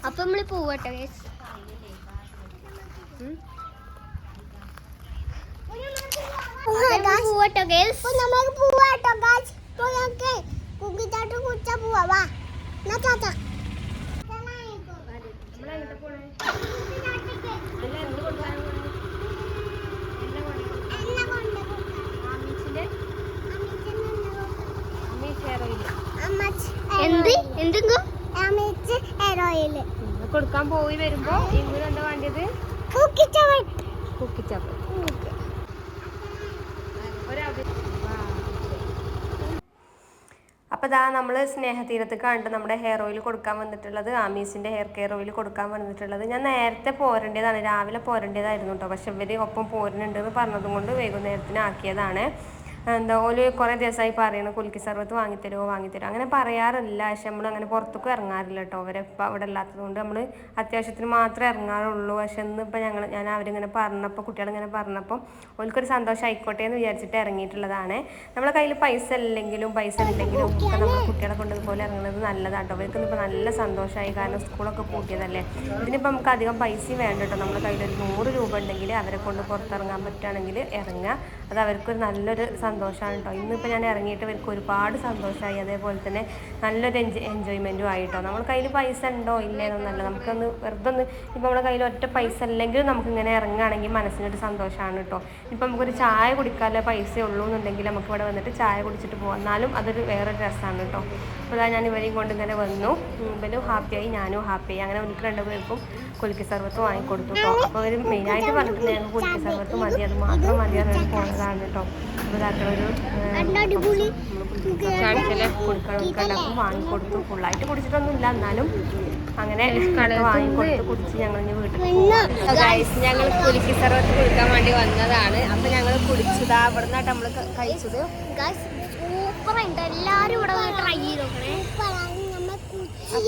അപ്പൊ നമ്മള് പോവട്ടെ കൊടുക്കാൻ പോയി വരുമ്പോ ഇങ്ങനെ എന്താ വേണ്ടത് അപ്പോൾ ഇതാ നമ്മൾ സ്നേഹതീരത്ത് കണ്ട് നമ്മുടെ ഹെയർ ഓയിൽ കൊടുക്കാൻ വന്നിട്ടുള്ളത് ആമീസിൻ്റെ ഹെയർ കെയർ ഓയിൽ കൊടുക്കാൻ വന്നിട്ടുള്ളത്. ഞാൻ നേരത്തെ പോരേണ്ടതാണ്, രാവിലെ പോരേണ്ടതായിരുന്നു കേട്ടോ. പക്ഷെ ഇവർ ഒപ്പം പോരുന്നുണ്ടെന്ന് പറഞ്ഞതും കൊണ്ട് വൈകുന്നേരത്തിന് ആക്കിയതാണ്. എന്താ ഓല് കുറേ ദിവസമായി പറയണം കുലുക്കി സർബത്ത് വാങ്ങിത്തരുമോ അങ്ങനെ പറയാറില്ല. പക്ഷെ നമ്മൾ അങ്ങനെ പുറത്തേക്ക് ഇറങ്ങാറില്ല കേട്ടോ. അവരിപ്പോൾ അവിടെ ഇല്ലാത്തത് കൊണ്ട് നമ്മൾ അത്യാവശ്യത്തിന് മാത്രമേ ഇറങ്ങാറുള്ളൂ. പക്ഷെ ഇന്നിപ്പോൾ ഞാൻ അവരിങ്ങനെ പറഞ്ഞപ്പോൾ കുട്ടികളിങ്ങനെ പറഞ്ഞപ്പോൾ ഓൽക്കൊരു സന്തോഷം ആയിക്കോട്ടെ എന്ന് വിചാരിച്ചിട്ട് ഇറങ്ങിയിട്ടുള്ളതാണ്. നമ്മളെ കയ്യിൽ പൈസ ഇല്ലെങ്കിലും ഒക്കെ നമ്മൾ കുട്ടികളെ കൊണ്ട് ഇതുപോലെ ഇറങ്ങുന്നത് നല്ലതാണ് കേട്ടോ. അവർക്കൊന്നും ഇപ്പോൾ നല്ല സന്തോഷമായി, കാരണം സ്കൂളൊക്കെ പൂട്ടിയതല്ലേ. ഇതിനിപ്പോൾ നമുക്ക് അധികം പൈസയും വേണ്ട കേട്ടോ. നമ്മുടെ കയ്യിലൊരു 100 രൂപ ഉണ്ടെങ്കിൽ അവരെ കൊണ്ട് പുറത്തിറങ്ങാൻ പറ്റുകയാണെങ്കിൽ ഇറങ്ങുക. അത് അവർക്കൊരു നല്ലൊരു സന്തോഷമാണ് കേട്ടോ. ഇന്നിപ്പോൾ ഞാൻ ഇറങ്ങിയിട്ട് അവർക്ക് ഒരുപാട് സന്തോഷമായി, അതേപോലെ തന്നെ നല്ലൊരു എൻജോയ്മെൻറ്റും ആയിട്ടോ. നമ്മുടെ കയ്യിൽ പൈസ ഉണ്ടോ ഇല്ലേന്നൊന്നല്ല, നമുക്കൊന്ന് വെറുതെ ഒന്ന് ഇപ്പോൾ നമ്മുടെ കയ്യിൽ ഒറ്റ പൈസ ഇല്ലെങ്കിലും നമുക്കിങ്ങനെ ഇറങ്ങുകയാണെങ്കിൽ മനസ്സിനൊരു സന്തോഷമാണ് കേട്ടോ. ഇപ്പം നമുക്കൊരു ചായ കുടിക്കാനുള്ള പൈസ ഉള്ളൂ എന്നുണ്ടെങ്കിൽ നമുക്ക് ഇവിടെ വന്നിട്ട് ചായ കുടിച്ചിട്ട് പോകാം, എന്നാലും അതൊരു വേറൊരു രസമാണ് കേട്ടോ. അപ്പോൾ അതാ ഞാൻ ഇവരെയും കൊണ്ട് ഇങ്ങനെ വന്നു, ഇവരും ഹാപ്പിയായി ഞാനും ഹാപ്പിയായി. അങ്ങനെ എനിക്ക് 2 പേർക്കും കുലുക്കി സർബത്ത് വാങ്ങിക്കൊടുത്തു കേട്ടോ. അപ്പോൾ അവർ മെയിനായിട്ട് പറഞ്ഞിട്ടുണ്ട് ഞങ്ങൾക്ക് കുലുക്കി സർബത്ത് മതി, അത് മാത്രം മതി അവർ പോകുന്നതാണ് കേട്ടോ. അപ്പോൾ ഇതാക്കളൊരു കൊടുക്കണം വാങ്ങിക്കൊടുത്തു. ഫുള്ളായിട്ട് കുടിച്ചിട്ടൊന്നുമില്ല, എന്നാലും അങ്ങനെ വാങ്ങിക്കൊടുത്ത് കുടിച്ച് ഞങ്ങൾ വീട്ടിൽ ഞങ്ങൾ കുലുക്കി സർബത്ത് കുടിക്കാൻ വേണ്ടി വന്നതാണ്. അപ്പോൾ ഞങ്ങൾ കുടിച്ചതാ ഇവിടെ നിന്നായിട്ട് നമ്മൾ കഴിച്ചത്. എല്ലാരും ഇവിടെ ട്രൈ ചെയ്ത് നോക്കണേ.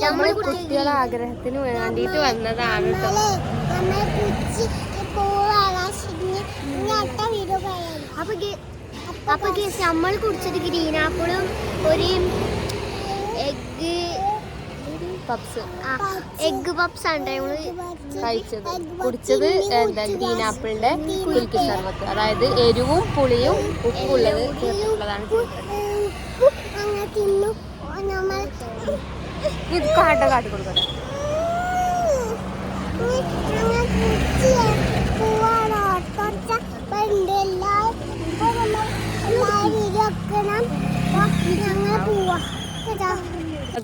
നമ്മൾ കുട്ടികളെ ആഗ്രഹത്തിന് വേണ്ടിയിട്ട് വന്നതാണ് കേട്ടോ. അപ്പൊ നമ്മൾ കുടിച്ചത് ഗ്രീൻ ആപ്പിളും ഒരു എഗ് പപ്സ് ആണ് കഴിച്ചത്. കുടിച്ചത് എന്താ ഗ്രീൻ ആപ്പിളിന്റെ കുലുക്കി സർബത്ത്, അതായത് എരിവും പുളിയും ഉപ്പുള്ളത് ചേർത്തിട്ടുള്ളതാണ്. ഇത് കാട്ടി കൊടുക്കട്ടെ.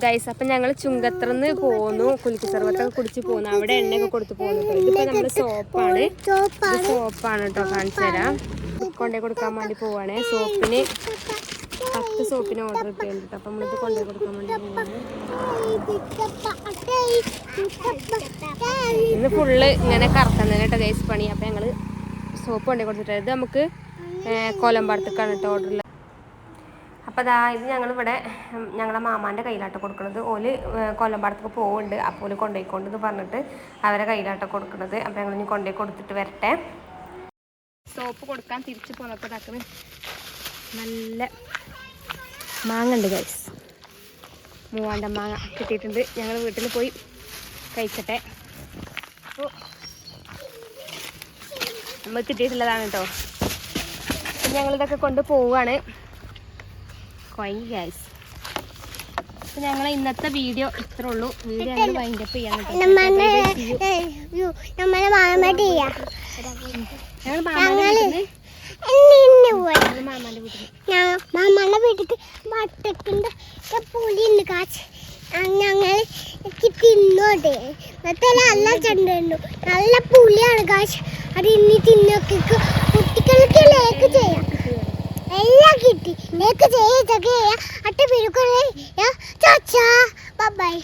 ഗൈസ്, അപ്പം ഞങ്ങൾ ചുങ്കത്രന്ന് പോന്നു, കുലുക്കി സർബത്തൊക്കെ കുടിച്ച് പോന്നു. അവിടെ എണ്ണയൊക്കെ കൊടുത്ത് പോകുന്നു. ഇതിപ്പോൾ നമ്മൾ സോപ്പാണ് കേട്ടോ, കാണിച്ചു തരാം. കൊണ്ടുപോയി കൊടുക്കാൻ വേണ്ടി പോവാണ്. സോപ്പിന് 10 സോപ്പിന് ഓർഡർ ഇട്ടുണ്ട് കേട്ടോ. അപ്പം നമ്മളിത് കൊണ്ടുപോയി കൊടുക്കാൻ വേണ്ടി പോവാണ്. ഇന്ന് ഫുള്ള് ഇങ്ങനെ കറക്കുന്നത് കേട്ടോ ഗൈസ് പണി. അപ്പം ഞങ്ങൾ സോപ്പ് കൊണ്ടുപോയി കൊടുത്തിട്ട് ഇത് നമുക്ക് കോലമ്പാടത്തേക്കാണ് കേട്ടോ ഓർഡറിൽ. അപ്പോൾ അതാ ഇത് ഞങ്ങളിവിടെ ഞങ്ങളെ മാമാൻ്റെ കയ്യിലാട്ടോ കൊടുക്കുന്നത്. ഓല് കൊല്ലമ്പാടത്തേക്ക് പോകുന്നുണ്ട്, അപ്പോൾ ഓല് കൊണ്ടുപോയിക്കൊണ്ടെന്ന് പറഞ്ഞിട്ട് അവരെ കയ്യിലാട്ടോ കൊടുക്കുന്നത്. അപ്പോൾ ഞങ്ങൾ ഇനി കൊണ്ടുപോയി കൊടുത്തിട്ട് വരട്ടെ. സോപ്പ് കൊടുക്കാൻ തിരിച്ച് പോന്നപ്പോൾ ഇതാക്കുന്നത് നല്ല മാങ്ങ ഉണ്ട് ഗൈസ്. മൂവാണ്ടൻ മാങ്ങ കിട്ടിയിട്ടുണ്ട്. ഞങ്ങൾ വീട്ടിൽ പോയി കഴിക്കട്ടെ. അപ്പോൾ നമ്മൾ കിട്ടിയിട്ടുള്ളതാണ് കേട്ടോ. ഞങ്ങളിതൊക്കെ കൊണ്ട് പോവുകയാണ്. ഗൈസ്, അപ്പോൾ ഞങ്ങൾ ഇന്നത്തെ വീഡിയോ ഇത്രേ ഉള്ളൂ. വീഡിയോ ഞങ്ങൾ വൈൻഡപ്പ് ചെയ്യാൻ മാമാന്റെ വീട്ടിൽ വട്ടത്തിന്റെ പുളിയുണ്ട് കാച്ച്. ഞങ്ങൾ തിന്നോട്ടെ, നല്ല ചണ്ടുണ്ട്, നല്ല പുളിയാണ് കാച്ച്. അത് ഇനി തിന്നൊക്കെ കുട്ടികൾക്ക് ലേക്ക് ചെയ്യാം. എല്ലാം കിട്ടി ലേക്ക് ചെയ്തൊക്കെ അട്ട പിരുക്കളെ. ബൈ.